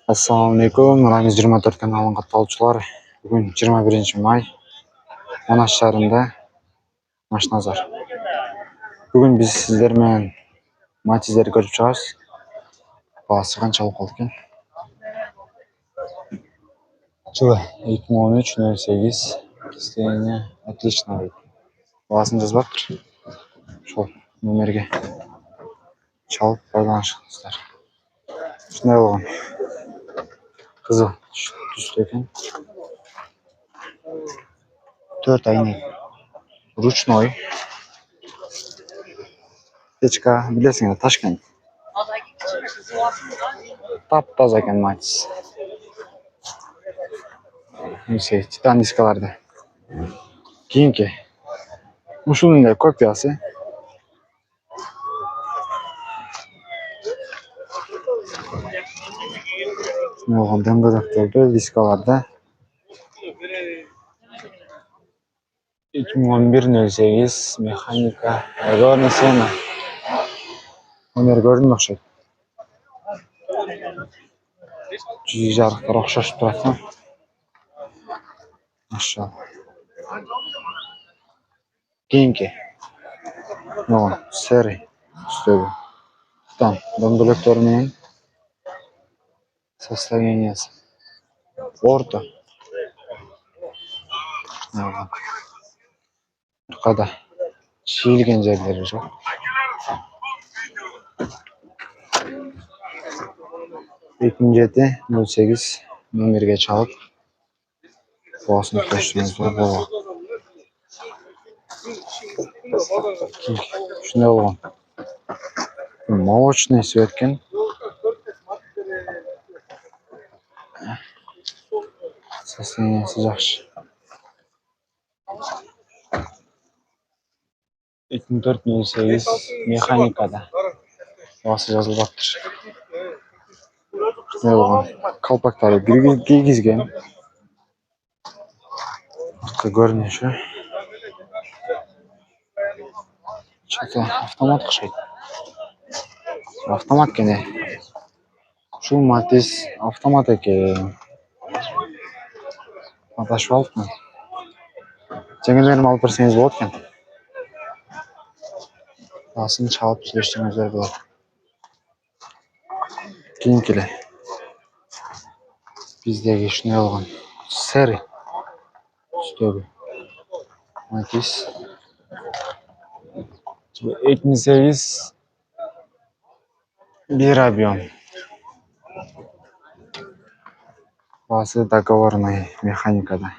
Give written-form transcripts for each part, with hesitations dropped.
Assalamualaikum, Ramiz 24 kanalының қатысушылар. Бүгін 21 май, Манас шаарында Машназар. Бүгін біз сіздермен матиздерді көріп шығарыз. Бағасы қаншалық болды екен? Жылы 2013-08, состояние отлично дейді. Бағасын жазбап тұр. Шол номерге шалып байланышыңыздар. Шындай болған. Қызыл түсті екен. 4 айник. Ручной. Печка, білесіңіз, Ташкент. Тап-таза екен матис. Титан дискаларды. Кейінгі. Ушунун да копиясы. Оған дөңгелектерді, дискаларды. 2011-08 механика. Горный сена. Номер көрдім ұқшайды. Жүзі жарықтар ұқшашып тұрады. Машал. Кейінгі. Оған сәрі үстегі. Там дөңгелектермен состояниясы. Орта. Қада шиілген жерлері жоқ. Екінші 08 номерге чалып бағасын көрсеңіздер болады. Шындай болған. Молочный светкен. Состояниясы жақсы. 2004-08 механикада бағасы жазылып жатыр. Шындай болған. Қалпақтары кигізген. Көрінеші. Что-то автомат қышайды. Автомат кене. Шу матис автомат екен. Аташып алыппын. Жеңілерім алып берсеңіз болады екен. Басын чалып сөйлессеңіздер болады. Кейін келе. Біздегі шындай болған. Сәрі. Үстегі. Матис. 78 bir объем. Басы договорный механикада.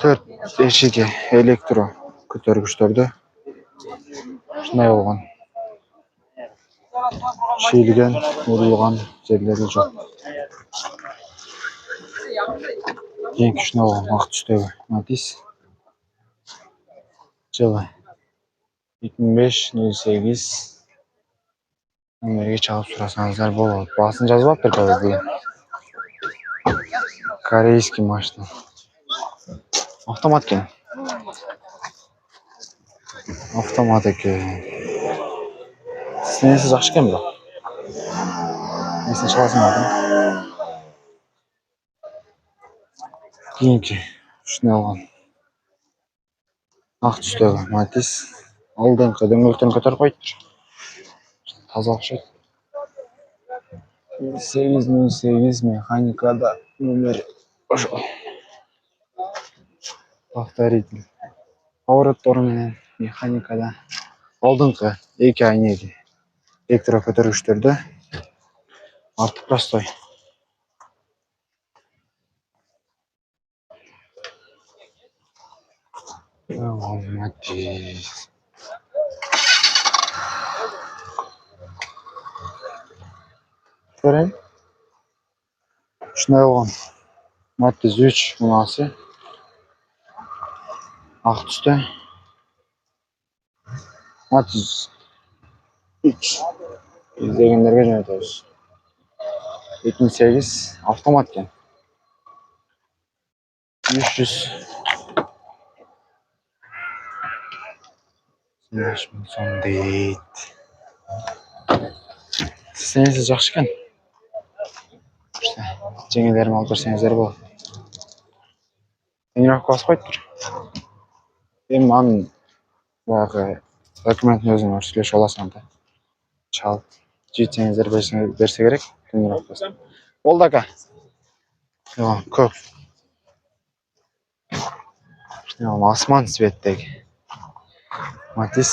4 эшиги электро көтергүчтөрдө. Шындай болған. Шийлген, урулган жерлери жок. Ең күшіне болған ақ түстегі матис. Жылы 2005-08 номерге чалып сұрасаңыздар болады. Басын жазбап тұр қазір. Корейский машина. Автомат екен. Автомат екен. Несі жақшы екен бе? Несін шаласың ба? Кейінгі шыны алған. Ақ түстегі матис. Алдыңғы дөңгелектен көтеріп қойды. Таза ұқсайды. 808 механикада номер. Повторитель. Повороттормен механикада. Алдыңғы 2 айнегі электро көтергүчтөрдө. Арты простой. Матис. Көрейін. Шындай болған. Матис 3 мынасы. Ақ түсті. Матис 3. İzleyenlerге жөнөтөбүз. 78 автомат екен. 300. Son değil. Состояниесі жақсы екен. Жеңелерім алып берсеңіздер болады. Тренировка басып қойып тұр. Енді маған бағағы документтің өзін өршілеш оласың да. Шалып жетсеңіздер берсе керек тренировкасы. Болды ака. Көп. Асман цветтегі. Матис.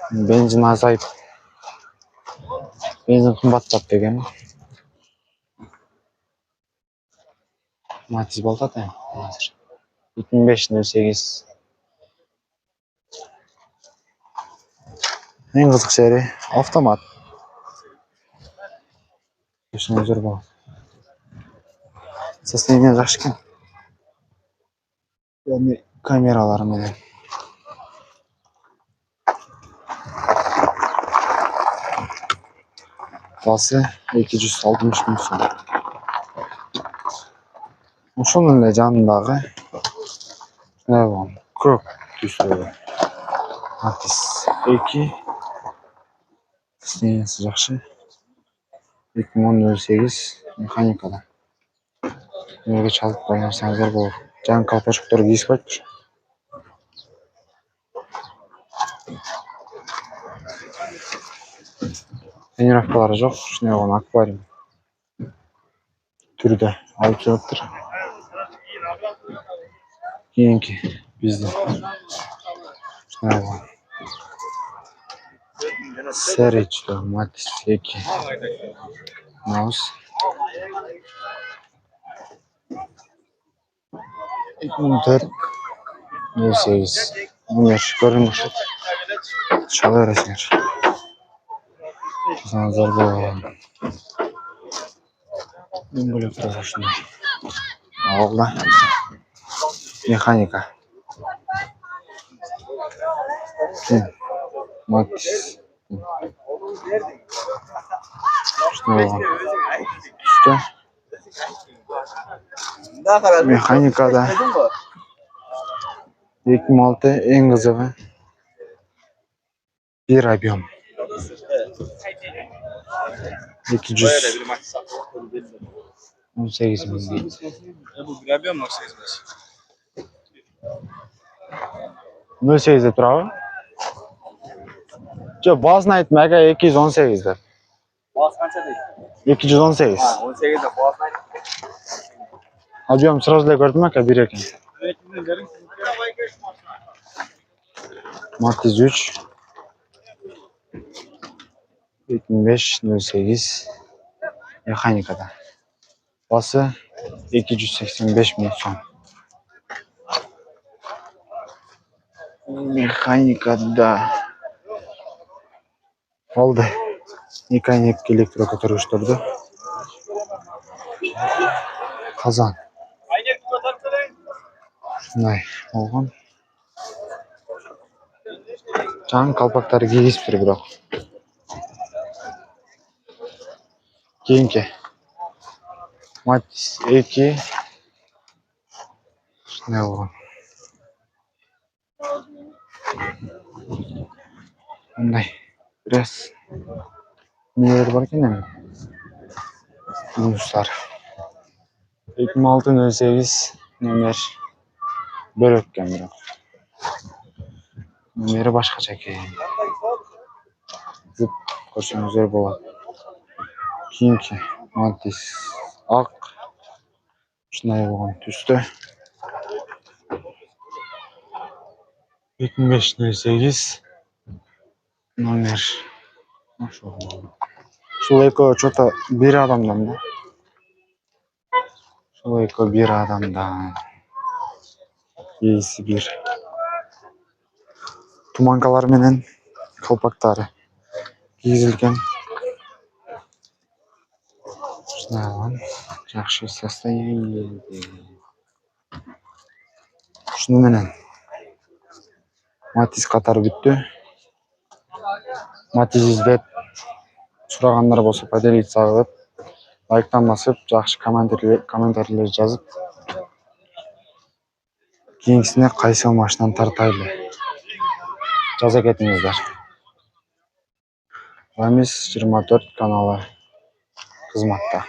Бензин азайып. Бензин қымбаттап деген. Матис болды да. 2508. Ең қызық жері автомат. Ешін өзір болады. Состояние жақсы екен. Яғни камералары менен. Басы 260 мың сом. Ошоның эле жанындағы көк түстөгү Матис 2. Состояниясы жакшы. 2018 механикада. Неге чалып байлансаңыздар болот. Жаңы колпачоктор кийип коюптур. Тренировкалары жок, ушундай болгон аквариум түрдө алып жатыр. Кийинки бизде ушундай болгон Серичтө Матис 2. Наус 2004-08 номер көрүнүш. Чала бересиңер. Назар болған. Мен бөлектер ушундай. Алда механика. Матис. Ушундай болгон. Түстө. Механикада 2006 эң кызыгы бир объем. 218 мың. Bu bir объем 08 деп турабы? Жок, баасын айттым, ага 218 деп. Boğaz kaça değil? 218. 18'de boğaz aydı. Объем сразу эле көрдүм, ака 1 экен. Матис 3. 2005-08 механикада. Басы 285 мың сом. Механикада. Oldu. Mekanik elektro көтөргүчтөрдү. Казан. Шундай болгон. Жаңы калпактары кийгизиптир бирок. Кийинки Матис 2. Шундай болгон. Мындай biraz neler бар екен эми. Бунустар. 2006-08 номер бөлөк экен бирок. Номери башкача экен. Зып көрсөңүздөр болот. Кийинки Матис ак. Ушундай болгон түстө. 2005-08 номер. Ушул экөө чото бир адамдан да. Ушул экөө бир адамдан. Эси бир. Туманкалар менен колпактары кийизилген. Ушундай жакшы состояние. Ушуну менен Матис катары бүттү. Матис издеп сурагандар болсо поделиться кылып, лайктан басып, жакшы комментарийлер жазып, кийинкисине кайсы машинаны тартайлы жаза кетиңиздер. Рамис 24 каналы қызматта.